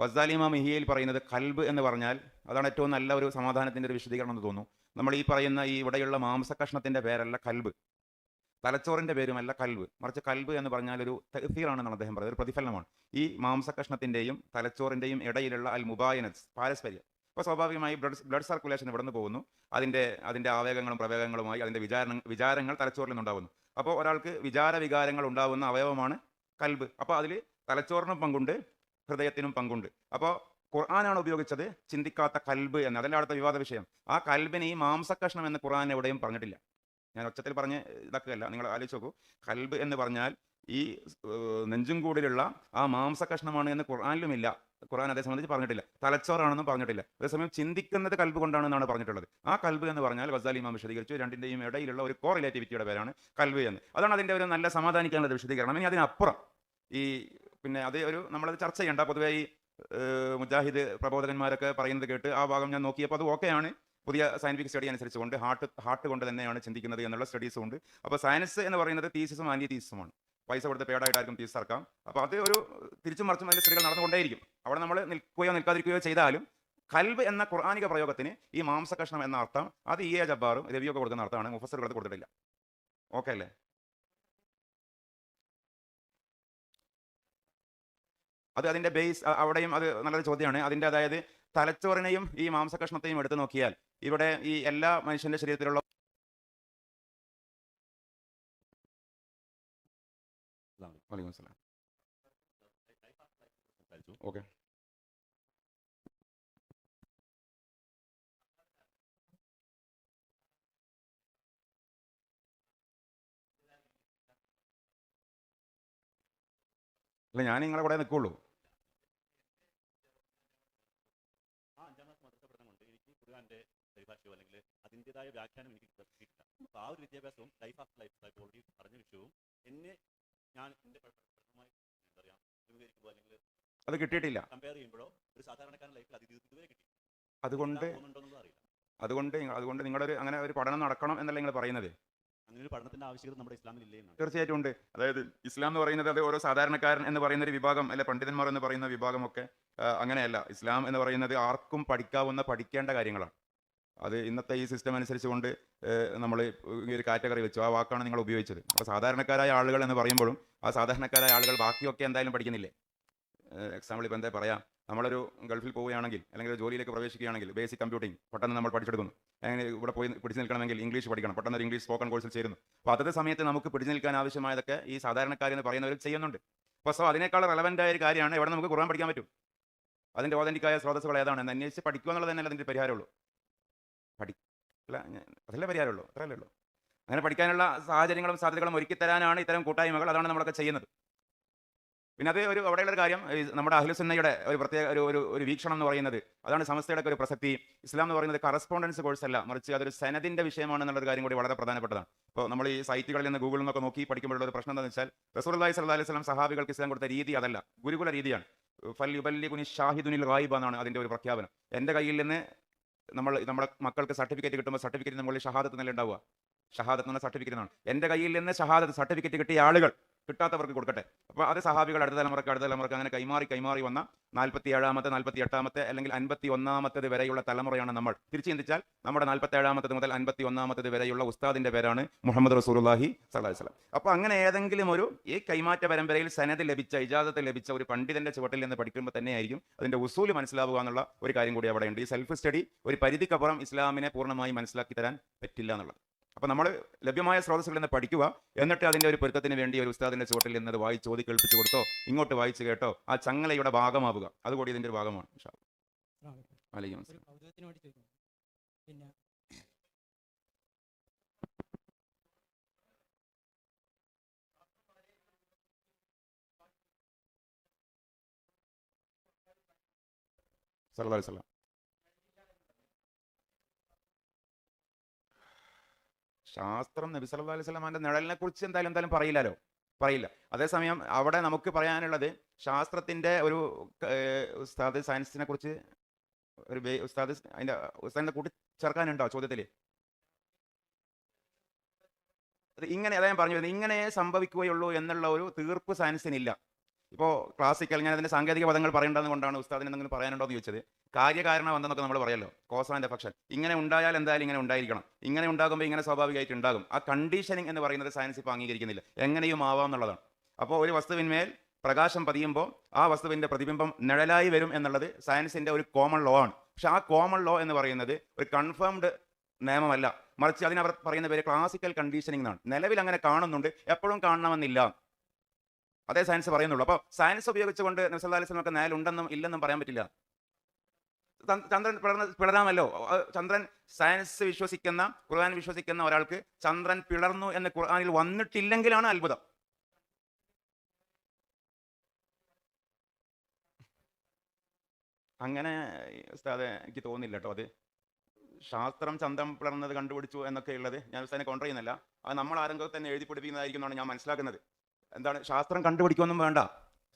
ഗസാലി ഇമാം ഇഹിയയിൽ പറയുന്നത് കൽബ് എന്ന് പറഞ്ഞാൽ അതാണ് ഏറ്റവും നല്ല ഒരു സമാധാനത്തിൻ്റെ ഒരു വിശദീകരണം എന്ന് തോന്നുന്നു. നമ്മൾ ഈ പറയുന്ന ഈ ഇവിടെയുള്ള മാംസകഷ്ണത്തിൻ്റെ പേരല്ല കൽബ്, തലച്ചോറിൻ്റെ പേരുമല്ല കൽബ്, മറിച്ച് കൽബ് എന്ന് പറഞ്ഞാൽ ഒരു തഅ്സീറാണെന്നാണ് അദ്ദേഹം പറയുന്നത്, ഒരു പ്രതിഫലനമാണ്. ഈ മാംസകഷ്ണത്തിൻ്റെയും തലച്ചോറിൻ്റെയും ഇടയിലുള്ള അൽ മുബായനത്ത്, പാരസ്പര്യം. അപ്പോൾ സ്വാഭാവികമായി ബ്ലഡ് സർക്കുലേഷൻ ഇവിടെ നിന്ന് പോകുന്നു, അതിൻ്റെ ആവേഗങ്ങളും പ്രവേഗങ്ങളുമായി അതിൻ്റെ വിചാരങ്ങൾ തലച്ചോറിൽ നിന്നുണ്ടാകുന്നു. അപ്പോൾ ഒരാൾക്ക് വികാരങ്ങൾ ഉണ്ടാകുന്ന അവയവമാണ് കൽബ്. അപ്പോൾ അതിൽ തലച്ചോറിനും പങ്കുണ്ട്, ഹൃദയത്തിനും പങ്കുണ്ട്. അപ്പോൾ ഖുർആനാണ് ഉപയോഗിച്ചത് ചിന്തിക്കാത്ത കൽബ് എന്ന്, അതല്ല അടുത്ത വിവാദ വിഷയം. ആ കൽബിന് ഈ മാംസകഷ്ണം എന്ന് ഖുർആൻ എവിടെയും പറഞ്ഞിട്ടില്ല. ഞാൻ ഒച്ചത്തിൽ പറഞ്ഞ് ഇതാക്കുകയല്ല, നിങ്ങൾ ആലോചിച്ച് നോക്കൂ. കൽബ് എന്ന് പറഞ്ഞാൽ ഈ നെഞ്ചും കൂടിലുള്ള ആ മാംസകഷ്ണമാണ് എന്ന് ഖുർആനിലുമില്ല, ഖുർആൻ അതേ സംബന്ധിച്ച് പറഞ്ഞിട്ടില്ല. തലച്ചോറാണെന്നും പറഞ്ഞിട്ടില്ല. അതേസമയം ചിന്തിക്കുന്നത് കൽബ് കൊണ്ടാണെന്നാണ് പറഞ്ഞിട്ടുള്ളത്. ആ കൽബ് എന്ന് പറഞ്ഞാൽ ഗസാലി ഇമാം വിശദീകരിച്ചു, രണ്ടിൻ്റെയും ഇടയിലുള്ള ഒരു കോറിലേറ്റിവിറ്റിയുടെ പേരാണ് കൽബ് എന്ന്. അതാണ് അതിൻ്റെ ഒരു നല്ല സമാധാനിക്കാനുള്ള വിശദീകരണം. ഇനി അതിനപ്പുറം ഈ പിന്നെ അത് ഒരു നമ്മളത് ചർച്ച ചെയ്യേണ്ട. പൊതുവേ ഈ മുജാഹിദ് പ്രബോധകന്മാരൊക്കെ പറയുന്നത് കേട്ട് ആ ഭാഗം ഞാൻ നോക്കിയപ്പോൾ അത് ഓക്കെയാണ്. പുതിയ സയന്റിഫിക് സ്റ്റഡി അനുസരിച്ചുകൊണ്ട് ഹാർട്ട് കൊണ്ട് തന്നെയാണ് ചിന്തിക്കുന്നത് എന്നുള്ള സ്റ്റഡീസും ഉണ്ട്. അപ്പോൾ സയൻസ് എന്ന് പറയുന്നത് തീസിസും ആൻറ്റി തീസിസുമാണ്. പൈസ കൊടുത്ത് പേടായിട്ടായിരിക്കും തീസ് ഇറക്കാം. അപ്പോൾ അത് ഒരു തിരിച്ചും മറിച്ചും അതിൻ്റെ സ്റ്റഡികൾ നടന്നുകൊണ്ടേയിരിക്കും. അവിടെ നമ്മൾ നിൽക്കുകയോ നിൽക്കാതിരിക്കുകയോ ചെയ്താലും കൽബ് എന്ന ഖുർആനിക പ്രയോഗത്തിന് ഈ മാംസകഷ്ണം എന്ന അർത്ഥം അത് ഇ എ ജബ്ബാറും രവിയൊക്കെ കൊടുക്കുന്ന അർത്ഥമാണ്, മുഫസ്സിറുകൾ കൊടുത്തിട്ടില്ല. ഓക്കെ അല്ലേ? അത് അതിൻ്റെ ബേസ് അവിടെയും അത് നല്ലൊരു ചോദ്യമാണ്. അതിൻ്റെ അതായത് തലച്ചോറിനെയും ഈ മാംസകഷ്ണത്തെയും എടുത്തു നോക്കിയാൽ ഇവിടെ ഈ എല്ലാ മനുഷ്യന്റെ ശരീരത്തിലുള്ള ഓക്കെ അല്ല, ഞാൻ നിങ്ങളെ കൂടെ നിൽക്കുള്ളൂ. പരിഭാഷയോ അല്ലെങ്കിൽ അതിൻ്റെതായ വ്യാഖ്യാനം എനിക്ക് കിട്ടിയിട്ടില്ല. അപ്പോൾ ആ ഒരു വിദ്യാഭ്യാസവും ലൈഫ് ആഫ്റ്റർ ലൈഫ് ഓൾറെഡി പറഞ്ഞ വിഷയവും എന്നെ ഞാൻ എൻ്റെ പഠനമായി എന്താ പറയുക അഭിമുഖീകരിക്കുമ്പോൾ അല്ലെങ്കിൽ അത് കിട്ടിയിട്ടില്ല. കമ്പയർ ചെയ്യുമ്പോഴോ ഒരു സാധാരണക്കാരൻ ലൈഫിൽ അത് ഇതുവരെ കിട്ടി. അതുകൊണ്ട് നിങ്ങളുടെ ഒരു അങ്ങനെ ഒരു പഠനം നടക്കണം എന്നല്ല നിങ്ങൾ പറയുന്നത്. അങ്ങനെ ഒരു പഠനത്തിന്റെ ആവശ്യകത നമ്മുടെ ഇസ്ലാമിൽ ഇല്ലേ? തീർച്ചയായിട്ടും ഉണ്ട്. അതായത് ഇസ്ലാം എന്ന് പറയുന്നത് അത് ഓരോ സാധാരണക്കാരൻ എന്ന് പറയുന്ന ഒരു വിഭാഗം അല്ലെ പണ്ഡിതന്മാർ എന്ന് പറയുന്ന വിഭാഗമൊക്കെ അങ്ങനെയല്ല. ഇസ്ലാം എന്ന് പറയുന്നത് ആർക്കും പഠിക്കേണ്ട കാര്യങ്ങളാണ്. അത് ഇന്നത്തെ ഈ സിസ്റ്റം അനുസരിച്ചുകൊണ്ട് നമ്മൾ ഈ ഒരു കാറ്റഗറി വെച്ചു, ആ വാക്കാണ് നിങ്ങൾ ഉപയോഗിച്ചത്. അപ്പോൾ സാധാരണക്കാരായ ആളുകൾ എന്ന് പറയുമ്പോഴും ആ സാധാരണക്കാരായ ആളുകൾ ബാക്കിയൊക്കെ എന്തായാലും പഠിക്കുന്നില്ലേ? എക്സാമ്പിൾ ഇപ്പോൾ എന്താ പറയാം, നമ്മളൊരു ഗൾഫിൽ പോവുകയാണെങ്കിൽ അല്ലെങ്കിൽ ഒരു ജോലിയിലേക്ക് പ്രവേശിക്കുകയാണെങ്കിൽ ബേസിക് കമ്പ്യൂട്ടിംഗ് പെട്ടെന്ന് നമ്മൾ പഠിച്ചെടുക്കുന്നു. അങ്ങനെ ഇവിടെ പോയി പിടിച്ചു നിൽക്കണമെങ്കിൽ ഇംഗ്ലീഷ് പഠിക്കണം, പെട്ടെന്ന് ഒരു ഇംഗ്ലീഷ് സ്പോക്കൺ കോഴ്സിൽ ചേരുന്നു. അപ്പോൾ അതേ സമയത്ത് നമുക്ക് പിടിച്ചു നിൽക്കാൻ ആവശ്യമായതൊക്കെ ഈ സാധാരണക്കാരെന്ന് പറയുന്നവർ ചെയ്യുന്നുണ്ട്. അപ്പോൾ സോ അതിനേക്കാൾ റെലവൻ്റ് ആയ ഒരു കാര്യമാണ് എവിടെ നമുക്ക് ഖുർആൻ പഠിക്കാൻ പറ്റും, അതിൻ്റെ ഓതൻറ്റിക്കായ സ്രോതസ്സുകൾ ഏതാണെന്ന് അന്വേഷിച്ച് പഠിക്കുക എന്നുള്ളത് തന്നെ അതിൻ്റെ പരിഹാരമുള്ളൂ. അതല്ലേ പരിഹാരമുള്ളൂ, അത്രയല്ലേ ഉള്ളൂ. അങ്ങനെ പഠിക്കാനുള്ള സാഹചര്യങ്ങളും സാധ്യതകളും ഒരുക്കി തരാനാണ് ഇത്തരം കൂട്ടായ്മകൾ. അതാണ് നമ്മളൊക്കെ ചെയ്യുന്നത്. പിന്നെ അത് അവിടെയുള്ള ഒരു കാര്യം, നമ്മുടെ അഹ്ലുസുന്നയുടെ ഒരു പ്രത്യേക ഒരു വീക്ഷണം എന്ന് പറയുന്നത് അതാണ് സമസ്തയുടെ ഒരു പ്രസക്തി. ഇസ്ലാം എന്ന് പറയുന്നത് കറസ്പോണ്ടൻസ് കോഴ്സ് അല്ല, മറിച്ച് അതൊരു സനദിന്റെ വിഷയമാണെന്നുള്ളൊരു കാര്യം കൂടി വളരെ പ്രധാനപ്പെട്ടതാണ്. ഇപ്പോൾ നമ്മൾ ഈ സൈറ്റുകളിൽ നിന്ന് ഗൂഗിളിൽ നിന്നൊക്കെ നോക്കി പഠിക്കുമ്പോഴുള്ള ഒരു പ്രശ്നം എന്താണെന്ന് വെച്ചാൽ റസൂലുള്ളാഹി സ്വല്ലല്ലാഹി അലൈഹി വസല്ലം സഹാബികൾക്ക് ഇസ്ലാം കൊടുത്ത രീതി അതല്ല, ഗുരുകുല രീതിയാണ്. ഫൽ യുബല്ലിഗുനി ഷാഹിദുനിൽ ഗായിബ എന്നാണ് അതിൻ്റെ ഒരു പ്രഖ്യാപനം. എൻ്റെ കയ്യിൽ നിന്ന് നമ്മുടെ മക്കൾക്ക് സർട്ടിഫിക്കറ്റ് കിട്ടുമ്പോൾ സർട്ടിഫിക്കറ്റിന് മുകളിൽ ഷഹാദത്ത് എന്നല്ല ഉണ്ടാവുക, ഷഹാദത്ത് എന്ന സർട്ടിഫിക്കറ്റ് ആണ്. എൻ്റെ കയ്യിൽ നിന്ന് ഷഹാദത്ത് സർട്ടിഫിക്കറ്റ് കിട്ടിയ ആളുകൾ കിട്ടാത്തവർക്ക് കൊടുക്കട്ടെ. അപ്പോൾ അത് സഹാബികൾ അടുത്ത തലമുറക്ക് അങ്ങനെ കൈമാറി വന്ന 47ാമത്തെ 48ാമത്തെ അല്ലെങ്കിൽ 51ാമത്തേത് വരെയുള്ള തലമുറയാണ് നമ്മൾ. തിരിച്ചു ചിന്തിച്ചാൽ നമ്മുടെ 47ാമത്തേത് മുതൽ 51ാമത്തേത് വരെയുള്ള ഉസ്താദിന്റെ പേരാണ് മുഹമ്മദ് റസൂലുള്ളാഹി സ്വല്ലല്ലാഹി അലൈഹി വസല്ലം. അപ്പോൾ അങ്ങനെ ഏതെങ്കിലും ഈ കൈമാറ്റ പരമ്പരയിൽ സനദ് ലഭിച്ച, ഇജാസത്ത് ലഭിച്ച ഒരു പണ്ഡിതന്റെ ചുവട്ടിൽ നിന്ന് പഠിക്കുമ്പോൾ തന്നെയായിരിക്കും അതിന്റെ ഉസൂല് മനസ്സിലാവുക എന്നുള്ള ഒരു കാര്യം കൂടി അവിടെ ഉണ്ട്. ഈ സെൽഫ് സ്റ്റഡി ഒരു പരിധിക്കപ്പുറം ഇസ്ലാമിനെ പൂർണ്ണമായി മനസ്സിലാക്കി തരാൻ പറ്റില്ല എന്നുള്ളത്. അപ്പോൾ നമ്മൾ ലഭ്യമായ സ്രോതസ്സുകളിൽ നിന്ന് പഠിക്കുക, എന്നിട്ട് അതിൻ്റെ ഒരു പൊരുത്തത്തിന് വേണ്ടി ഒരു ഉസ്താദിന്റെ ചുവട്ടിൽ നിന്ന് വായിച്ച് ചോദി കേൾപ്പിച്ചു കൊടുത്തോ ഇങ്ങോട്ട് വായിച്ച് കേട്ടോ ആ ചങ്ങലയുടെ ഭാഗമാവുക. അതുകൂടി ഇതിൻ്റെ ഒരു ഭാഗമാണ്. സല്ലല്ലാഹു അലൈഹി വസല്ലം ശാസ്ത്രം നബി സല്ലല്ലാഹു അലൈഹി വസല്ലമയുടെ നിഴലിനെ കുറിച്ച് എന്തായാലും പറയില്ല. അതേസമയം അവിടെ നമുക്ക് പറയാനുള്ളത് ശാസ്ത്രത്തിന്റെ ഒരു ഉസ്താദ് സയൻസിനെ കുറിച്ച് ഒരു ഉസ്താദിന്റെ കൂട്ടി ചേർക്കാനുണ്ടോ ചോദ്യത്തിൽ? ഇങ്ങനെ അതാ ഞാൻ പറഞ്ഞു വരുന്നത്, ഇങ്ങനെ സംഭവിക്കുകയുള്ളൂ എന്നുള്ള ഒരു തീർപ്പ് സയൻസിനില്ല. ഇപ്പോൾ ക്ലാസിക്കൽ, ഞാൻ അതിൻ്റെ സാങ്കേതിക പദങ്ങൾ പറയേണ്ടത് കൊണ്ടാണ് ഉസ്താദിന് എന്തെങ്കിലും പറയാനുണ്ടോ എന്ന് ചോദിച്ചത്. കാര്യകാരണം എന്തെന്നൊക്കെ നമ്മൾ പറയല്ലോ, കോസ് ആൻഡ് എഫക്ഷൻ. ഇങ്ങനെ ഉണ്ടായാൽ എന്തായാലും ഇങ്ങനെ ഉണ്ടായിരിക്കണം, ഇങ്ങനെ ഉണ്ടാകുമ്പോൾ ഇങ്ങനെ സ്വാഭാവികമായിട്ട് ഉണ്ടാകും. ആ കണ്ടീഷനിങ് എന്ന് പറയുന്നത് സയൻസ് ഇപ്പോൾ അംഗീകരിക്കുന്നില്ല, എങ്ങനെയും ആവാം എന്നുള്ളതാണ്. അപ്പോൾ ഒരു വസ്തുവിന്മേൽ പ്രകാശം പതിയുമ്പോൾ ആ വസ്തുവിൻ്റെ പ്രതിബിംബം നിഴലായി വരും എന്നുള്ളത് സയൻസിൻ്റെ ഒരു കോമൺ ലോ ആണ്. പക്ഷെ ആ കോമൺ ലോ എന്ന് പറയുന്നത് ഒരു കൺഫേംഡ് നിയമമല്ല, മറിച്ച് അതിനവർ പറയുന്ന പേര് ക്ലാസിക്കൽ കണ്ടീഷനിങ് എന്നാണ്. നിലവിൽ അങ്ങനെ കാണുന്നുണ്ട്, എപ്പോഴും കാണണമെന്നില്ല, അതേ സയൻസ് പറയുന്നുള്ളൂ. അപ്പോൾ സയൻസ് ഉപയോഗിച്ചുകൊണ്ട് നബി സല്ലല്ലാഹു അലൈഹി വസല്ലമക്ക് നേലുണ്ടെന്നും ഇല്ലെന്നും പറയാൻ പറ്റില്ല. ചന്ദ്രൻ പിളരാമല്ലോ. ചന്ദ്രൻ, സയൻസ് വിശ്വസിക്കുന്ന, ഖുർആൻ വിശ്വസിക്കുന്ന ഒരാൾക്ക് ചന്ദ്രൻ പിളർന്നു എന്ന് ഖുർആനിൽ വന്നിട്ടില്ലെങ്കിലാണ് അത്ഭുതം. അങ്ങനെ ഉസ്താദെ എനിക്ക് തോന്നുന്നില്ല കേട്ടോ. അത് ശാസ്ത്രം ചന്ദ്രൻ പിളർന്നത് കണ്ടുപിടിച്ചു എന്നൊക്കെ ഉള്ളത് ഞാൻ ഉസ്താദിനെ കൗണ്ടർ ചെയ്യുന്നില്ല. അത് നമ്മൾ ആരെങ്കിലും തന്നെ എഴുതി പിടിപ്പിക്കുന്നതായിരിക്കും എന്നാണ് ഞാൻ മനസ്സിലാക്കുന്നത്. എന്താണ്, ശാസ്ത്രം കണ്ടുപിടിക്കൊന്നും വേണ്ട.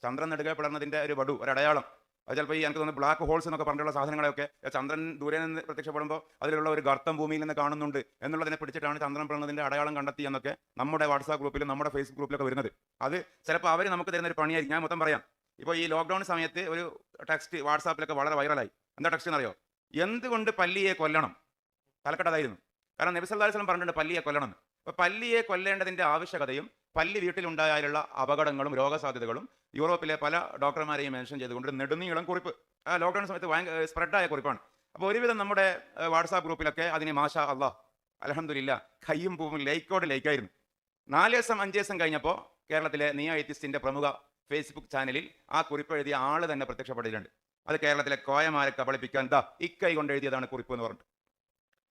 ചന്ദ്രൻ നെടുകെ പിളർന്നതിൻ്റെ ഒരു വടു, ഒരു അടയാളം, അത് ചിലപ്പോൾ ഈ എനിക്ക് തോന്നുന്നു ബ്ലാക്ക് ഹോൾസ് എന്നൊക്കെ പറഞ്ഞിട്ടുള്ള സാധനങ്ങളൊക്കെ ചന്ദ്രൻ ദൂരെ നിന്ന് പ്രത്യക്ഷപ്പെടുമ്പോൾ അതിലുള്ള ഒരു ഗർത്തം ഭൂമിയിൽ നിന്ന് കാണുന്നുണ്ട് എന്നുള്ളതിനെ പിടിച്ചിട്ടാണ് ചന്ദ്രൻ പിളർന്നതിൻ്റെ അടയാളം കണ്ടെത്തി എന്നൊക്കെ നമ്മുടെ വാട്സാപ്പ് ഗ്രൂപ്പിലും നമ്മുടെ ഫേസ്ബുക്ക് ഗ്രൂപ്പിലൊക്കെ വരുന്നത്. അത് ചിലപ്പോൾ അവർ നമുക്ക് തരുന്ന ഒരു പണിയായിരിക്കും. ഞാൻ മൊത്തം പറയാം. ഇപ്പോൾ ഈ ലോക്ക്ഡൗൺ സമയത്ത് ഒരു ടെക്സ്റ്റ് വാട്സാപ്പിലൊക്കെ വളരെ വൈറലായി. എന്താ ടെക്സ്റ്റ് എന്നറിയോ? എന്തുകൊണ്ട് പല്ലിയെ കൊല്ലണം? തലക്കെട്ടതായിരുന്നു. കാരണം നബി സല്ലല്ലാഹു അലൈഹി വസല്ലം പറഞ്ഞിട്ടുണ്ട് പല്ലിയെ കൊല്ലണം. അപ്പോൾ പല്ലിയെ കൊല്ലേണ്ടതിൻ്റെ ആവശ്യകതയും പല്ലി വീട്ടിലുണ്ടായാലുള്ള അപകടങ്ങളും രോഗസാധ്യതകളും യൂറോപ്പിലെ പല ഡോക്ടർമാരെയും മെൻഷൻ ചെയ്തുകൊണ്ട് നെടുനീളം കുറിപ്പ് ആ ലോക്ക്ഡൗൺ സമയത്ത് ഭയങ്കര സ്പ്രെഡായ കുറിപ്പാണ്. അപ്പോൾ ഒരുവിധം നമ്മുടെ വാട്സാപ്പ് ഗ്രൂപ്പിലൊക്കെ അതിന് മാഷാ അല്ലാഹ് അൽഹംദുലില്ലാ കയ്യും പൂവും ലൈക്കോട് ലൈക്കായിരുന്നു. 4 ദിവസം 5 ദിവസം കഴിഞ്ഞപ്പോൾ കേരളത്തിലെ നിയോ എത്തിസ്റ്റിൻ്റെ പ്രമുഖ ഫേസ്ബുക്ക് ചാനലിൽ ആ കുറിപ്പ് എഴുതിയ ആൾ തന്നെ പ്രത്യക്ഷപ്പെട്ടിട്ടുണ്ട്. അത് കേരളത്തിലെ കോയമാരെ കബളിപ്പിക്കാൻ ഇക്കൈ കൊണ്ട് എഴുതിയതാണ് കുറിപ്പ് എന്ന് പറഞ്ഞിട്ട്.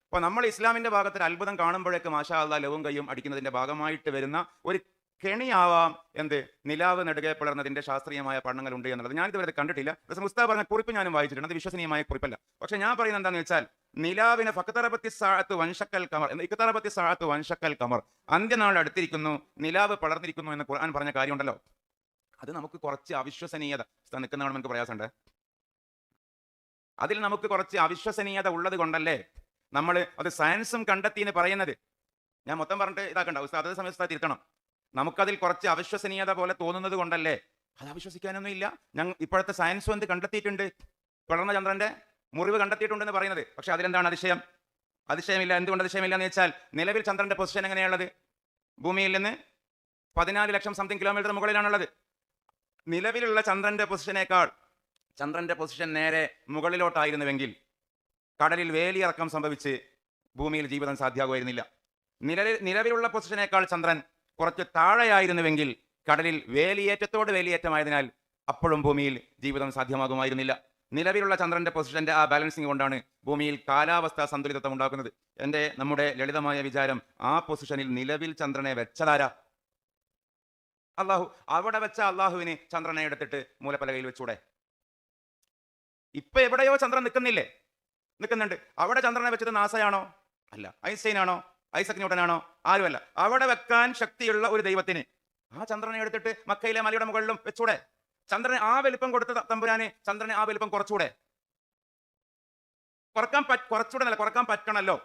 അപ്പോൾ നമ്മൾ ഇസ്ലാമിൻ്റെ ഭാഗത്തിൽ അത്ഭുതം കാണുമ്പോഴേക്ക് മാഷാ അല്ലാഹ് ലവും കയ്യും അടിക്കുന്നതിൻ്റെ ഭാഗമായിട്ട് വരുന്ന ഒരു കെണിയാവാം എന്ത് നിലാവ് നെടുകെ പിളർന്നതിൻ്റെ ശാസ്ത്രീയമായ പഠനങ്ങളുണ്ട് എന്നുള്ളത് ഞാൻ ഇതുവരെ കണ്ടിട്ടില്ല. മുസ്താദ് പറഞ്ഞ കുറിപ്പ് ഞാനും വായിച്ചിട്ടുണ്ട്, അത് വിശ്വസനീയമായ കുറിപ്പല്ല. പക്ഷേ ഞാൻ പറയുന്നത് എന്താണെന്ന് വെച്ചാൽ നിലാവിനെ ഫഖ്തറബത്തി സാഅത്തു വൻഷക്കൽ ഖമർ എന്ന് ഇഖ്തറബത്തി സാഅത്തു വൻഷക്കൽ ഖമർ, അന്ത്യനാൾ അടുത്തിരിക്കുന്നു, നിലാവ് പിളർന്നിരിക്കുന്നു എന്ന് ഖുർആൻ പറഞ്ഞ കാര്യമുണ്ടല്ലോ, അത് നമുക്ക് കുറച്ച് അവിശ്വസനീയത നിൽക്കുന്നതാണ്. നമുക്ക് പ്രയാസമുണ്ട്. അതിൽ നമുക്ക് കുറച്ച് അവിശ്വസനീയത ഉള്ളത് കൊണ്ടല്ലേ നമ്മൾ അത് സയൻസും കണ്ടെത്തി എന്ന് പറയുന്നത്. ഞാൻ മൊത്തം പറഞ്ഞിട്ട് ഇതാക്കണ്ട ഉസ്താദ്, അതേ സമയത്ത് തിരുത്തണം. നമുക്കതിൽ കുറച്ച് അവിശ്വസനീയത പോലെ തോന്നുന്നത് കൊണ്ടല്ലേ അത് അവിശ്വസിക്കാനൊന്നും ഇല്ല. ഞങ്ങൾ ഇപ്പോഴത്തെ സയൻസും എന്ത് കണ്ടെത്തിയിട്ടുണ്ട്, പിളർന്ന ചന്ദ്രന്റെ മുറിവ് കണ്ടെത്തിയിട്ടുണ്ടെന്ന് പറയുന്നത്. പക്ഷെ അതിലെന്താണ് അതിശയം? അതിശയമില്ല. എന്തുകൊണ്ട് അതിശയമില്ല എന്ന് വെച്ചാൽ നിലവിൽ ചന്ദ്രന്റെ പൊസിഷൻ എങ്ങനെയുള്ളത്? ഭൂമിയിൽ നിന്ന് 14 ലക്ഷം സംതിങ് കിലോമീറ്റർ മുകളിലാണുള്ളത്. നിലവിലുള്ള ചന്ദ്രന്റെ പൊസിഷനേക്കാൾ ചന്ദ്രന്റെ പൊസിഷൻ നേരെ മുകളിലോട്ടായിരുന്നുവെങ്കിൽ കടലിൽ വേലിയിറക്കം സംഭവിച്ച് ഭൂമിയിൽ ജീവിതം സാധ്യമാകുമായിരുന്നില്ല. നിലവിലുള്ള പൊസിഷനേക്കാൾ ചന്ദ്രൻ കുറച്ച് താഴെയായിരുന്നുവെങ്കിൽ കടലിൽ വേലിയേറ്റത്തോട് വേലിയേറ്റമായതിനാൽ അപ്പോഴും ഭൂമിയിൽ ജീവിതം സാധ്യമാകുമായിരുന്നില്ല. നിലവിലുള്ള ചന്ദ്രന്റെ പൊസിഷന്റെ ആ ബാലൻസിങ് കൊണ്ടാണ് ഭൂമിയിൽ കാലാവസ്ഥ സന്തുലിതത്വം ഉണ്ടാക്കുന്നത്. നമ്മുടെ ലളിതമായ വിചാരം, ആ പൊസിഷനിൽ നിലവിൽ ചന്ദ്രനെ വെച്ചതാരാ? അള്ളാഹു. അവിടെ വെച്ച അള്ളാഹുവിന് ചന്ദ്രനെ എടുത്തിട്ട് മൂലപ്പലകയിൽ വെച്ചൂടെ? ഇപ്പൊ എവിടെയോ ചന്ദ്രൻ നിൽക്കുന്നില്ലേ? നിൽക്കുന്നുണ്ട്. അവിടെ ചന്ദ്രനെ വെച്ചത് നാസയാണോ? അല്ല. ഐൻസ്റ്റൈൻ ആണോ? ഐസക് ന്യൂട്ടൻ ആണോ? ആരുമല്ല. അവിടെ വെക്കാൻ ശക്തിയുള്ള ഒരു ദൈവത്തിന് ആ ചന്ദ്രനെ എടുത്തിട്ട് മക്കയിലെ മലയുടെ മുകളിലും വെച്ചൂടെ? ചന്ദ്രനെ ആ വലിപ്പം കൊടുത്ത തമ്പുരാനെ ചന്ദ്രനെ ആ വലിപ്പം കുറച്ചുകൂടെ? കുറച്ചുകൂടെ അല്ല, കുറക്കാൻ പറ്റണല്ലോ.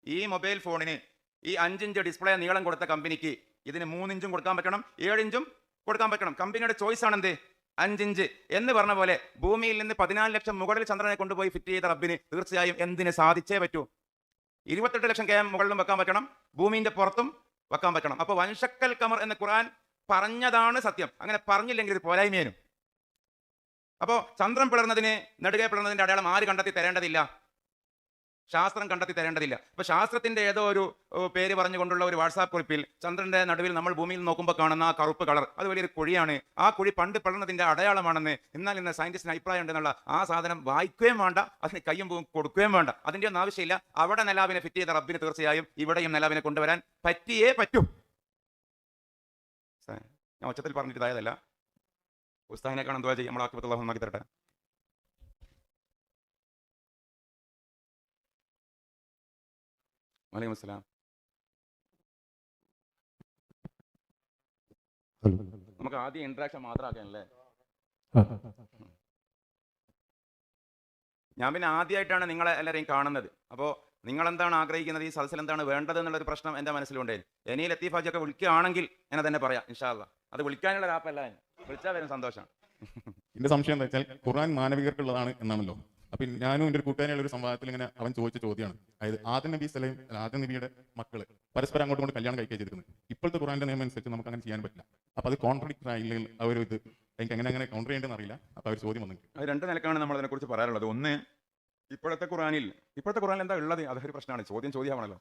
ഈ മൊബൈൽ ഫോണിന് ഈ 5 ഇഞ്ച് ഡിസ്പ്ലേ നീളം കൊടുത്ത കമ്പനിക്ക് ഇതിന് 3 ഇഞ്ചും കൊടുക്കാൻ പറ്റണം, 7 ഇഞ്ചും കൊടുക്കാൻ പറ്റണം. കമ്പനിയുടെ ചോയ്സ് ആണ് എന്ത്? 5 ഇഞ്ച് എന്ന് പറഞ്ഞ പോലെ ഭൂമിയിൽ നിന്ന് 14 ലക്ഷം മുകളിൽ ചന്ദ്രനെ കൊണ്ടുപോയി ഫിറ്റ് ചെയ്ത റബ്ബിന് തീർച്ചയായും എന്തിന് സാധിച്ചേ പറ്റൂ? 28 ലക്ഷം km മുകളിലും വെക്കാൻ പറ്റണം, ഭൂമിന്റെ പുറത്തും വെക്കാൻ പറ്റണം. അപ്പോൾ വൻഷക്കൽ ഖമർ എന്ന് ഖുർആൻ പറഞ്ഞതാണ് സത്യം. അങ്ങനെ പറഞ്ഞില്ലെങ്കിൽ ഇത് പോരായ്മേനും. അപ്പോൾ ചന്ദ്രൻ പിളർന്നതിന്, നെടുകെ പിളർന്നതിന്റെ അടയാളം ആര് കണ്ടെത്തി തരേണ്ടതില്ല? ശാസ്ത്രം കണ്ടെത്തി തരേണ്ടതില്ല. അപ്പോൾ ശാസ്ത്രത്തിന്റെ ഏതോ ഒരു പേര് പറഞ്ഞുകൊണ്ടുള്ള ഒരു വാട്സാപ്പ് കുറിപ്പിൽ ചന്ദ്രന്റെ നടുവിൽ നമ്മൾ ഭൂമിയിൽ നോക്കുമ്പോൾ കാണുന്ന ആ കറുപ്പ് കളർ, അത് വലിയൊരു കുഴിയാണ്, ആ കുഴി പണ്ട് പിളർന്നതിന്റെ അടയാളമാണെന്ന് എന്നാൽ ഇന്ന് സയന്റിസ്റ്റിന് അഭിപ്രായം ഉണ്ടെന്നുള്ള ആ സാധനം വായിക്കുകയും വേണ്ട, അതിന് കയ്യും പൂവും കൊടുക്കുകയും വേണ്ട. അതിൻ്റെ ഒന്നും ആവശ്യമില്ല. അവിടെ നിലാവിനെ ഫിറ്റ് ചെയ്ത റബ്ബിന് തീർച്ചയായും ഇവിടെയും നിലാവിനെ കൊണ്ടുവരാൻ പറ്റിയേ പറ്റൂ. ഞാൻ ഒച്ചത്തിൽ പറഞ്ഞിട്ട് ഇതായതല്ല. ഉസ്താദിനെ കാണാൻ ദുആ ചെയ്യും. നമ്മൾ ആക്കിബത്തുള്ളാഹു നന്നാക്കി തരട്ടെ. വലൈക്കും അസ്സലാം. നമുക്ക് ആദ്യം ഇൻട്രാക്ഷൻ മാത്രം ആക്കാനല്ലേ? ഞാൻ പിന്നെ ആദ്യമായിട്ടാണ് നിങ്ങളെ എല്ലാവരെയും കാണുന്നത്. അപ്പോൾ നിങ്ങൾ എന്താണ് ആഗ്രഹിക്കുന്നത്, ഈ സദസ്സിൽ എന്താണ് വേണ്ടത് എന്നുള്ളൊരു പ്രശ്നം എൻ്റെ മനസ്സിലുണ്ടായിരുന്നു. ഇനി ലത്തീഫ് ഹാജിയൊക്കെ വിളിക്കുകയാണെങ്കിൽ എന്നെ തന്നെ പറയാം ഇൻഷാ അല്ലാഹ്. അത് വിളിക്കാനുള്ള ആപ്പല്ല. വിളിച്ചാൽ വരും സന്തോഷം. എന്റെ സംശയം എന്താ വെച്ചാൽ ഖുർആൻ മാനവികർക്കുള്ളതാണ് എന്നാണല്ലോ. അപ്പൊ ഞാനും എൻ്റെ ഒരു കൂട്ടുകാരിയുള്ള ഒരു സംവാദത്തിൽ ഇങ്ങനെ അവൻ ചോദിച്ച ചോദ്യമാണ്. അതായത് ആദം നബിയുടെ മക്കള് പരസ്പരം അങ്ങോട്ടും ഇങ്ങോട്ട് കല്യാണം കഴിക്കുക ചെയ്തിരിക്കുന്നത്. ഇപ്പോഴത്തെ ഖുർആന്റെ നിയമം അനുസരിച്ച് നമുക്ക് അങ്ങനെ ചെയ്യാൻ പറ്റില്ല. അപ്പൊ അത് കോൺട്രഡിക്റ്റ് ആയില്ലെങ്കിൽ അവർ ഇത് എനിക്ക് അങ്ങനെ കൗണ്ടർ ചെയ്യേണ്ടെന്ന് അറിയില്ല. അപ്പൊ അവർ ചോദ്യം വന്നു. അത് രണ്ട് നിലക്കാണ് നമ്മൾ അതിനെക്കുറിച്ച് പറയാറുള്ളത്. ഒന്ന്, ഇപ്പോഴത്തെ ഖുർആനിൽ എന്താ ഉള്ളത്, അതൊരു പ്രശ്നമാണ്. ചോദ്യമാണല്ലോ.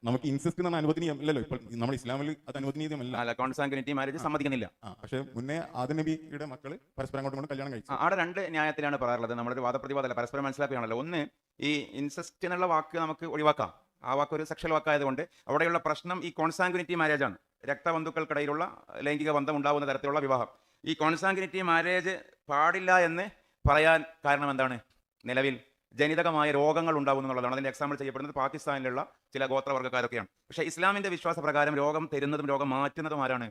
നമുക്ക് ഇൻസിസ്റ്റ് എന്ന അനുവദനീയമല്ലല്ലോ. ഇപ്പോൾ നമ്മൾ ഇസ്ലാമിൽ അത് അനുവദനീയമല്ല. അല്ല, കോൺസാങ്ക്വിനിറ്റി മാരേജ് സമ്മതിക്കുന്നില്ല. പക്ഷേ മുന്നേ ആദം നബിയുടെ മക്കള് പരസ്പരം അങ്ങോട്ടും ഇങ്ങോട്ടും കല്യാണം കഴിച്ചു. അവിടെ രണ്ട് ന്യായത്തിലാണ് പറയാറുള്ളത്. നമ്മളൊരു വാദപ്രതിവാദമല്ല, പരസ്പരം മനസ്സിലാക്കുകയാണല്ലോ. ഒന്ന്, ഈ ഇൻസെസ്റ്റ് എന്നുള്ള വാക്ക് നമുക്ക് ഒഴിവാക്കാം. ആ വാക്ക് ഒരു സെക്ഷൽ വാക്കായതുകൊണ്ട് അവിടെയുള്ള പ്രശ്നം ഈ കോൺസാങ്ക്വിനിറ്റി മാരേജ് ആണ്. രക്തബന്ധുക്കൾക്കിടയിലുള്ള ലൈംഗിക ബന്ധം ഉണ്ടാകുന്ന തരത്തിലുള്ള വിവാഹം. ഈ കോൺസാങ്ക്വിനിറ്റി മാരേജ് പാടില്ല എന്ന് പറയാൻ കാരണം എന്താണ്? നിലവിൽ ജനിതകമായ രോഗങ്ങൾ ഉണ്ടാകും എന്നുള്ളതാണ്. അതിന്റെ എക്സാമ്പിൾ ചെയ്യപ്പെടുന്നത് പാകിസ്ഥാനിലുള്ള ചില ഗോത്രവർഗ്ഗക്കാരൊക്കെയാണ്. പക്ഷേ ഇസ്ലാമിന്റെ വിശ്വാസ പ്രകാരം രോഗം തരുന്നതും രോഗം മാറ്റുന്നതും ആരാണ്?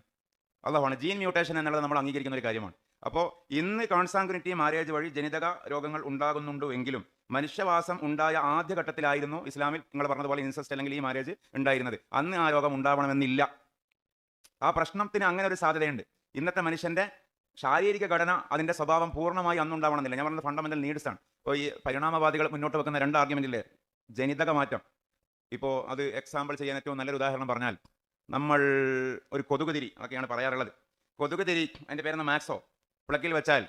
അള്ളാഹുവാണ്. ജീൻ മ്യൂട്ടേഷൻ എന്നുള്ളത് നമ്മൾ അംഗീകരിക്കുന്ന ഒരു കാര്യമാണ്. അപ്പോൾ ഇന്ന് കോൺസാങ്ക്വിനിറ്റി മാരേജ് വഴി ജനിതക രോഗങ്ങൾ ഉണ്ടാകുന്നുണ്ടോ എങ്കിലും മനുഷ്യവാസം ഉണ്ടായ ആദ്യഘട്ടത്തിലായിരുന്നു ഇസ്ലാമിൽ നിങ്ങൾ പറഞ്ഞതുപോലെ ഇൻസെസ്റ്റ് അല്ലെങ്കിൽ ഈ മാരേജ് ഉണ്ടായിരുന്നത്. അന്ന് ആ രോഗം ഉണ്ടാവണമെന്നില്ല. ആ പ്രശ്നത്തിന് അങ്ങനെ ഒരു സാധ്യതയുണ്ട്. ഇന്നത്തെ മനുഷ്യന്റെ ശാരീരിക ഘടന, അതിന്റെ സ്വഭാവം പൂർണ്ണമായി അന്നുണ്ടാവണമെന്നില്ല. ഞാൻ പറഞ്ഞത് ഫണ്ടമെന്റൽ നീഡ്സ് ആണ്. ഇപ്പോൾ ഈ പരിണാമവാദികൾ മുന്നോട്ട് വെക്കുന്ന രണ്ട് ആർഗ്യുമെന്റില്ലേ, ജനിതക മാറ്റം. ഇപ്പോൾ അത് എക്സാമ്പിൾ ചെയ്യാൻ ഏറ്റവും നല്ലൊരു ഉദാഹരണം പറഞ്ഞാൽ, നമ്മൾ ഒരു കൊതുകുതിരി ഒക്കെയാണ് പറയാറുള്ളത്. കൊതുകുതിരി, അതിൻ്റെ പേരെന്ന് മാക്സോ, പ്ലഗിൽ വെച്ചാൽ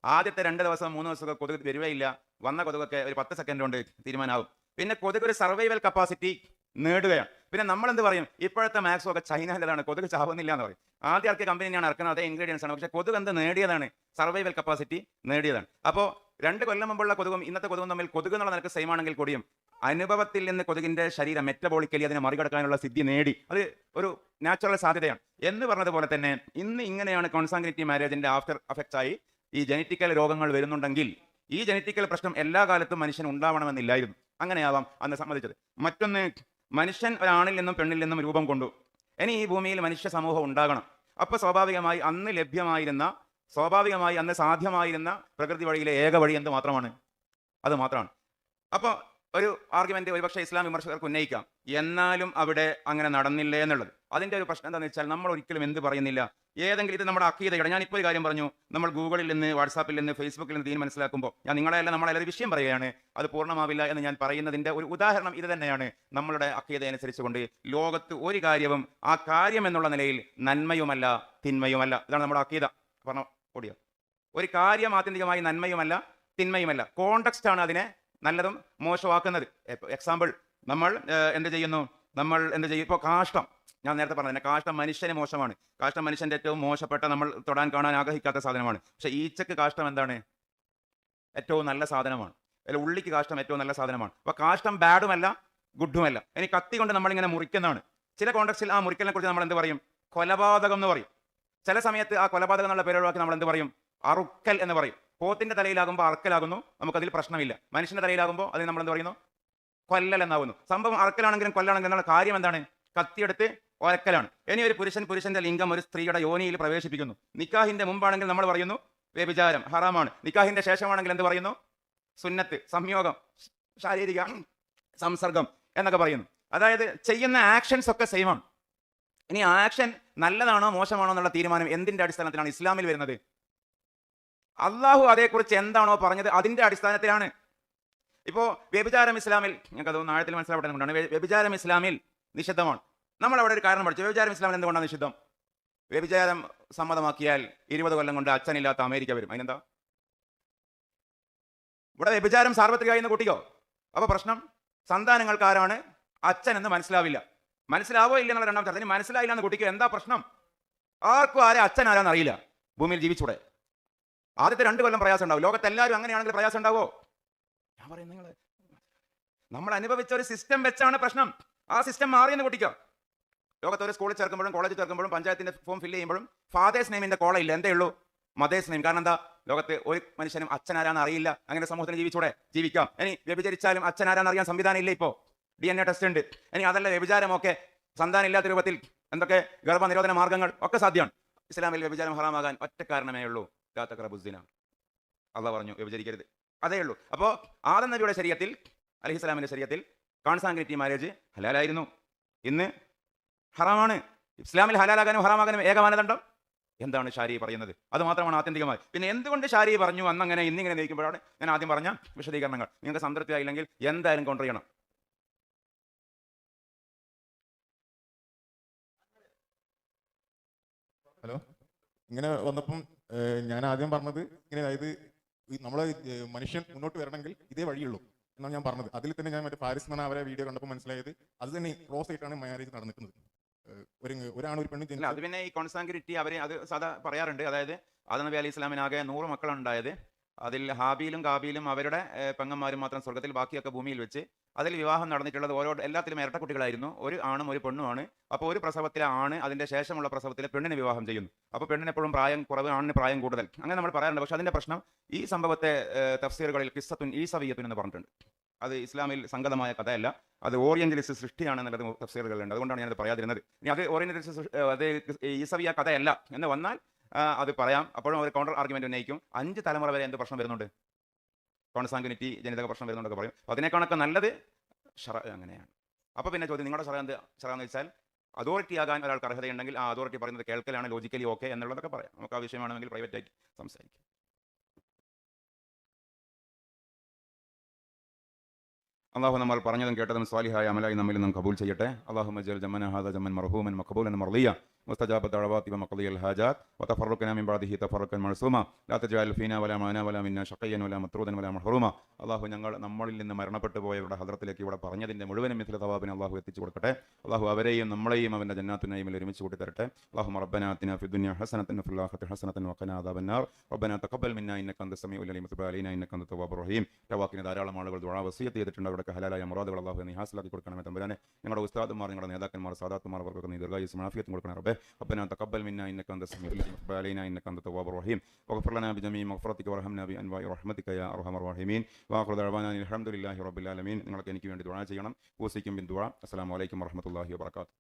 ആദ്യത്തെ 2 ദിവസം 3 ദിവസമൊക്കെ കൊതുക് വരുവയില്ല. വന്ന കൊതുകൊക്കെ ഒരു 10 സെക്കൻഡ് കൊണ്ട് തീരുമാനമാവും. പിന്നെ കൊതുക് ഒരു സർവൈവൽ കപ്പാസിറ്റി നേടുകയാണ്. പിന്നെ നമ്മൾ എന്ത് പറയും? ഇപ്പോഴത്തെ മാക്സോ ഒക്കെ ചൈനയിലാണ്, കൊതുക് ചാവുന്നില്ല എന്ന് പറയും. ആദ്യ ആൾക്ക് കമ്പനിയാണ് ഇറക്കുന്നത്, അതേ ഇൻഗ്രീഡിയൻസ് ആണ്. പക്ഷേ കൊതുക് എന്ത് നേടിയതാണ്? Survival capacity നേടിയതാണ്. അപ്പോൾ 2 കൊല്ലം മുമ്പുള്ള കൊതുകും ഇന്നത്തെ കൊതുകും തമ്മിൽ കൊതുക് എന്നുള്ള നിലക്ക് സെയിം ആണെങ്കിൽ കൂടിയും അനുഭവത്തിൽ നിന്ന് കൊതുകിന്റെ ശരീരം മെറ്റബോളിക്കലി അതിനെ മറികടക്കാനുള്ള സിദ്ധി നേടി. അത് ഒരു നാച്ചുറൽ സാധ്യതയാണ്. എന്ന് പറഞ്ഞതുപോലെ തന്നെ ഇന്ന് ഇങ്ങനെയാണ് കോൺസാങ്ക്വിനിറ്റി മാരേജിന്റെ ആഫ്റ്റർ എഫക്ട്സ് ആയി ഈ ജനറ്റിക്കൽ രോഗങ്ങൾ വരുന്നുണ്ടെങ്കിൽ ഈ ജനറ്റിക്കൽ പ്രശ്നം എല്ലാ കാലത്തും മനുഷ്യൻ ഉണ്ടാവണമെന്നില്ലായിരുന്നു. അങ്ങനെയാവാം അന്ന് സമ്മതിച്ചത്. മറ്റൊന്ന്, മനുഷ്യൻ ഒരാണിൽ നിന്നും പെണ്ണിൽ നിന്നും രൂപം കൊണ്ടു. ഇനി ഈ ഭൂമിയിൽ മനുഷ്യ സമൂഹം ഉണ്ടാകണം. അപ്പോൾ സ്വാഭാവികമായി അന്ന് സാധ്യമായിരുന്ന പ്രകൃതി വഴിയിലെ ഏക വഴി എന്ത് മാത്രമാണ്? അത് മാത്രമാണ്. അപ്പോൾ ഒരു ആർഗ്യുമെന്റ് ഒരുപക്ഷെ ഇസ്ലാം വിമർശകർക്ക് ഉന്നയിക്കാം, എന്നാലും അവിടെ അങ്ങനെ നടന്നില്ലേ എന്നുള്ളത്. അതിന്റെ ഒരു പ്രശ്നം എന്താണെന്ന് വെച്ചാൽ, നമ്മൾ ഒരിക്കലും എന്ത് പറയുന്നില്ല, ഏതെങ്കിലും ഇത് നമ്മുടെ അക്കീദയുടെ. ഞാനിപ്പോൾ ഒരു കാര്യം പറഞ്ഞു, നമ്മൾ ഗൂഗിളിൽ നിന്ന്, വാട്സാപ്പിൽ നിന്ന്, ഫേസ്ബുക്കിൽ നിന്ന് ദീൻ മനസ്സിലാക്കുമ്പോൾ ഞാൻ നമ്മളെല്ലാം ഒരു വിഷയം പറയുകയാണ്, അത് പൂർണ്ണമാവില്ല എന്ന് ഞാൻ പറയുന്നതിന്റെ ഒരു ഉദാഹരണം ഇത് തന്നെയാണ്. നമ്മളുടെ അക്കീദ അനുസരിച്ചുകൊണ്ട് ലോകത്ത് ഒരു കാര്യവും ആ കാര്യം എന്നുള്ള നിലയിൽ നന്മയുമല്ല തിന്മയുമല്ല. ഇതാണ് നമ്മുടെ അക്കീദ. പറഞ്ഞ ഓടിയോ? ഒരു കാര്യം ആത്യന്തികമായി നന്മയുമല്ല തിന്മയുമല്ല, കോണ്ടെക്സ്റ്റ് ആണ് അതിനെ നല്ലതും മോശമാക്കുന്നത്. എക്സാമ്പിൾ, നമ്മൾ എന്ത് ചെയ്യും? ഇപ്പോൾ കാഷ്ടം, ഞാൻ നേരത്തെ പറഞ്ഞത് കാഷ്ടം മനുഷ്യന് മോശമാണ്. കാഷ്ടം മനുഷ്യന്റെ ഏറ്റവും മോശപ്പെട്ട, നമ്മൾ തൊടാൻ കാണാൻ ആഗ്രഹിക്കാത്ത സാധനമാണ്. പക്ഷേ ഈച്ചക്ക് കാഷ്ടം എന്താണ്? ഏറ്റവും നല്ല സാധനമാണ്. അല്ല, ഉള്ളിക്ക് കാഷ്ടം ഏറ്റവും നല്ല സാധനമാണ്. അപ്പോൾ കാഷ്ടം ബാഡുമല്ല ഗുഡുമല്ല. ഇനി കത്തി കൊണ്ട് നമ്മളിങ്ങനെ മുറിക്കുന്നതാണ്. ചില കോണ്ടെക്സ്റ്റിൽ ആ മുറിക്കലിനെ കുറിച്ച് നമ്മൾ എന്ത് പറയും? കൊലപാതകം എന്ന് പറയും. ചില സമയത്ത് ആ കൊലപാതകം എന്നുള്ള പേര് ഒഴിവാക്കി നമ്മൾ എന്ത് പറയും? അറുക്കൽ എന്ന് പറയും. പോത്തിന്റെ തലയിലാകുമ്പോൾ അറുക്കലാകുന്നു, നമുക്കതിൽ പ്രശ്നമില്ല. മനുഷ്യന്റെ തലയിലാകുമ്പോൾ അതിന് നമ്മൾ എന്ത് പറയുന്നു? കൊല്ലൽ എന്നാകുന്നു. സംഭവം അറുക്കലാണെങ്കിലും കൊല്ലാണെങ്കിലും എന്നുള്ള കാര്യം എന്താണ്? കത്തിയെടുത്ത് ഒരക്കലാണ്. ഇനി ഒരു പുരുഷന്റെ ലിംഗം ഒരു സ്ത്രീയുടെ യോനിയിൽ പ്രവേശിപ്പിക്കുന്നു. നിക്കാഹിന്റെ മുമ്പാണെങ്കിൽ നമ്മൾ പറയുന്നു വ്യഭിചാരം, ഹറാമാണ്. നിക്കാഹിന്റെ ശേഷമാണെങ്കിൽ എന്ത് പറയുന്നു? സുന്നത്ത്, സംയോഗം, ശാരീരിക സംസർഗം എന്നൊക്കെ പറയുന്നു. അതായത് ചെയ്യുന്ന ആക്ഷൻസ് ഒക്കെ സെയിം ആണ്. ഇനി ആക്ഷൻ നല്ലതാണോ മോശമാണോ എന്നുള്ള തീരുമാനം എന്തിന്റെ അടിസ്ഥാനത്തിലാണ് ഇസ്ലാമിൽ വരുന്നത്? അള്ളാഹു അതേക്കുറിച്ച് എന്താണോ പറഞ്ഞത് അതിന്റെ അടിസ്ഥാനത്തിലാണ്. ഇപ്പോൾ വ്യഭിചാരം ഇസ്ലാമിൽ, ഞങ്ങൾക്ക് അതൊന്ന് ആഴത്തിൽ മനസ്സിലാവട്ടെ, വ്യഭിചാരം ഇസ്ലാമിൽ നിഷിദ്ധമാണ്. നമ്മൾ അവിടെ ഒരു കാരണം പഠിച്ചു. വ്യഭിചാരം ഇസ്ലാമിൽ എന്തുകൊണ്ടാണ് നിഷിദ്ധം? വ്യഭിചാരം സമ്മതമാക്കിയാൽ 20 കൊല്ലം കൊണ്ട് അച്ഛനില്ലാത്ത അമേരിക്ക വരും. അതിനെന്താ? ഇവിടെ വ്യഭിചാരം സാർവത്രികമായി എന്ന് കൂട്ടിക്കോ. അപ്പോൾ പ്രശ്നം, സന്താനങ്ങൾക്ക് ആരാണ് അച്ഛൻ എന്ന് മനസ്സിലാവില്ല. മനസ്സിലാവോ ഇല്ല എന്നുള്ള രണ്ടാമത്തെ ചർച്ച. മനസ്സിലായില്ല എന്ന് കൂട്ടിക്കോ. എന്താ പ്രശ്നം? ആർക്കും അച്ഛൻ ആരാന്ന് അറിയില്ല. ഭൂമിയിൽ ജീവിച്ചൂടെ? ആദ്യത്തെ 2 കൊല്ലം പ്രയാസം ഉണ്ടാവും. ലോകത്തെല്ലാവരും അങ്ങനെയാണെങ്കിൽ പ്രയാസം ഉണ്ടാവോ? ഞാൻ പറയുന്നത് നമ്മൾ അനുഭവിച്ച ഒരു സിസ്റ്റം വെച്ചാണ് പ്രശ്നം. ആ സിസ്റ്റം മാറിയെന്ന് കൂട്ടിക്കോ. ലോകത്ത് ഒരു സ്കൂളിൽ ചേർക്കുമ്പോഴും കോളേജിൽ ചേർക്കുമ്പോഴും പഞ്ചായത്തിന്റെ ഫോം ഫില്ല് ചെയ്യുമ്പോഴും ഫാദേഴ്സ് നെയിമിന്റെ കോള ഇല്ല. എന്തേ ഉള്ളൂ? Mothers name. കാരണം എന്താ? ലോകത്ത് ഒരു മനുഷ്യനും അച്ഛൻ ആരാന്ന് അറിയില്ല. അങ്ങനെ സമൂഹത്തിന് ജീവിക്കാം. ഇനി വ്യഭിചരിച്ചാലും അച്ഛൻ ആരാന്ന് അറിയാൻ സംവിധാനം ഇല്ല. ഇപ്പോൾ DNA ടെസ്റ്റ് ഉണ്ട്. ഇനി അതല്ല, വ്യഭിചാരമൊക്കെ സന്താനം ഇല്ലാത്ത രൂപത്തിൽ എന്തൊക്കെ ഗർഭനിരോധന മാർഗങ്ങൾ ഒക്കെ സാധ്യമാണ്. ഇസ്ലാമിൽ വ്യഭിചാരം ഹറാമാകാൻ ഒറ്റ കാരണമേ ഉള്ളൂ, അള്ളാഹ് പറഞ്ഞു വ്യഭിചരിക്കരുത്. അതേ ഉള്ളൂ. അപ്പോൾ ആദം നബിയുടെ ശരീഅത്തിൽ, അലൈഹിസ്സലാമിന്റെ ശരീഅത്തിൽ കോൺസാങ്ക്വിനിറ്റി മാരേജ് ഹലാലായിരുന്നു. ഇന്ന് ഹറാമാണ്. ഇസ്ലാമിൽ ഹലാലാകാനും ഹറാമാകാനും ഏക മാനദണ്ഡം എന്താണ് ഷാരി പറയുന്നത്, അത് മാത്രമാണ് ആത്യന്തികമായി. പിന്നെ എന്തുകൊണ്ട് ഷാരി പറഞ്ഞു അന്നങ്ങനെ ഇന്നിങ്ങനെ നയിക്കുമ്പോഴാണ് ഞാൻ ആദ്യം പറഞ്ഞ വിശദീകരണങ്ങൾ. നിങ്ങൾക്ക് സംതൃപ്തി ആയില്ലെങ്കിൽ എന്തായാലും കൗണ്ടർ ചെയ്യണം. ഹലോ, ഇങ്ങനെ വന്നപ്പം ഞാൻ ആദ്യം പറഞ്ഞത് ഇങ്ങനെ, അതായത് നമ്മളെ മനുഷ്യൻ മുന്നോട്ട് വരണമെങ്കിൽ ഇതേ വഴിയുള്ളൂ എന്നാണ് ഞാൻ പറഞ്ഞത്. അതിൽ തന്നെ ഞാൻ മറ്റേ പാരീസ് എന്നാണ് അവരെ വീഡിയോ കണ്ടപ്പോൾ മനസ്സിലായത് അത് തന്നെ ക്രോസ് ആയിട്ടാണ് മാരേജ് നടന്നിട്ടുള്ളത്. ഒരാണ് ഒരു പെണ്ണ് അല്ല, അത് പിന്നെ ഈ കോൺസാങ്ക്രിറ്റി അവർ അത് സാധാ പറയാറുണ്ട്. അതായത് ആദം നബി അലൈഹി ഇസ്ലാമിനാകെ 100 മക്കളാണ് ഉണ്ടായത്. അതിൽ ഹാബീലും കാബീലും അവരുടെ പെങ്ങന്മാരും മാത്രം സ്വർഗത്തിൽ, ബാക്കിയൊക്കെ ഭൂമിയിൽ വെച്ച്. അതിൽ വിവാഹം നടന്നിട്ടുള്ളത് എല്ലാത്തിലും ഇരട്ട കുട്ടികളായിരുന്നു, ഒരു ആണും ഒരു പെണ്ണുമാണ്. അപ്പോൾ ഒരു പ്രസവത്തിലെ ആണ് അതിന്റെ ശേഷമുള്ള പ്രസവത്തിലെ പെണ്ണിനെ വിവാഹം ചെയ്യുന്നു. അപ്പോൾ പെണ്ണിന് എപ്പോഴും പ്രായം കുറവ്, ആണിന് പ്രായം കൂടുതൽ, അങ്ങനെ നമ്മൾ പറയാറുണ്ട്. പക്ഷെ അതിന്റെ പ്രശ്നം ഈ സംഭവത്തെ തഫ്സീറുകളിൽ ഖിസ്സത്തുൻ ഈസവിയ്യത്തുൻ എന്ന് പറഞ്ഞിട്ടുണ്ട്. അത് ഇസ്ലാമിൽ സംഗതമായ കഥയല്ല, അത് ഓറിയന്റലിസ്റ്റ് സൃഷ്ടിയാണെന്നുള്ളത് തഫ്സീറുകളുണ്ട്. അതുകൊണ്ടാണ് ഞാനത് പറയാതിരുന്നത്. ഇനി അത് ഓറിയന്റലിസ്റ്റ് അത് ഈസവിയ കഥയല്ല എന്ന് വന്നാൽ അത് പറയാം. അപ്പോഴും ഒരു കൗണ്ടർ ആർഗ്യുമെന്റ് ഉന്നയിക്കും. 5 തലമുറ വരെ എന്ത് പ്രശ്നം വരുന്നുണ്ട്, കോൺസാങ്ക്വിനിറ്റി, ജനിതക പ്രശ്നം വരുന്നുണ്ടൊക്കെ പറയും. അതിനേക്കാളൊക്കെ നല്ലത് ഷറ അങ്ങനെയാണ്. അപ്പോൾ പിന്നെ ചോദ്യം, നിങ്ങളുടെ ഷറ എന്ന് വെച്ചാൽ അതോറിറ്റി ആകാൻ ഒരാൾക്ക് അർഹതയുണ്ടെങ്കിൽ ആ അതോറിറ്റി പറയുന്നത് കേൾക്കലാണ് ലോജിക്കലി ഓക്കെ എന്നുള്ളതൊക്കെ പറയാം. നമുക്ക് ആ വിഷയമാണെങ്കിൽ പ്രൈവറ്റ് ആയിട്ട് സംസാരിക്കാം. അള്ളാഹു നമ്മൾ പറഞ്ഞതും കേട്ടതും സ്വാലിഹായ അമലായി നമ്മിൽ നിന്നും കബൂൽ ചെയ്യട്ടെ. അല്ലാഹുമ്മ ജഅൽ ജമഅന ഹാദാ ജമഅൻ മർഹൂമൻ മഖബൂലൻ മർദിയ മുസ്തജാബ ദഅവാതി വമഖദിയൽ ഹാജാത് വതഫറഖനാ മിൻ ബഅദിഹി തഫറഖൻ മഅസൂമ ലാ തജഅൽ ഫീനാ വലാ മാനാ വലാ മിന്നാ ശഖയ്യൻ വലാ മത്രൂദൻ വലാ മഹ്റൂമ. അള്ളാഹു ഞങ്ങൾ നമ്മളിൽ നിന്ന് മരണപ്പെട്ടു പോയവരുടെ ഹദ്റത്തിലേക്ക് ഇവിടെ പറഞ്ഞതിന്റെ മുഴുവനും മിഥ്ല തവാബിന് അള്ളാഹു എത്തിച്ചു കൊടുക്കട്ടെ. അള്ളാഹു അവരെയും നമ്മളെയും അവന്റെ ജന്നാത്തുൻ നഈമിൽ ഒരുമിച്ച് കൂട്ടി തരട്ടെ. അല്ലാഹുമ്മ റബ്ബനാ ആതിനാ ഫിദ് ദുനിയ ഹസനതൻ വഫിൽ ആഖിറതി ഹസനതൻ വഖിനാ അദാബന്നാർ. റബ്ബനാ തഖബ്ബൽ മിന്നാ ഇന്നക അൻത സമീഉൽ അലീം വതുബ് അലൈനാ ഇന്നക അൻത തവ്വാബുർ റഹീം. തവാക്കിന് ധാരാളം ആളുകൾ ദുആ വസിയത്ത് ചെയ്തിട്ടുണ്ട്. അവരുടെ ഹലാലായ മുറാദുകൾ അള്ളാഹു നീ ഹാസിലാക്കി കൊടുക്കണമേ തമ്പുരാനെ. ഞങ്ങളുടെ ഉസ്താദുമാർ, ഞങ്ങളുടെ നേതാക്കന്മാർ, സാദാത്തുമാർ, അവർക്കൊക്കെ നീ ദീർഘായുസ്സും ആഫിയത്തും കൊടുക്കണേ റബ്ബേ. റബ്ബനാ തഖബ്ബൽ മിന്നാ ഇന്നക അൻത സമീഉൽ അലീം വതുബ് അലൈനാ ഇന്നക അൻത തവ്വാബുർ റഹീം. വഗ്ഫിർ ലനാ ബിജമീഇ മഗ്ഫിറതിക വർഹംനാ ബിഅൻവാഇ റഹ്മതിക യാ അർഹമർ റഹീമീൻ. വആഖിറു ദഅവാനാ അൽഹംദുലില്ലാഹി റബ്ബിൽ ആലമീൻ. നിങ്ങൾക്ക് എനിക്ക് വേണ്ടി ദുആ ചെയ്യണം. ഊസിക്കും ബിൻ ദുആ. അസ്സലാമു അലൈക്കും വറഹ്മത്തുള്ളാഹി വബറകാതുഹു.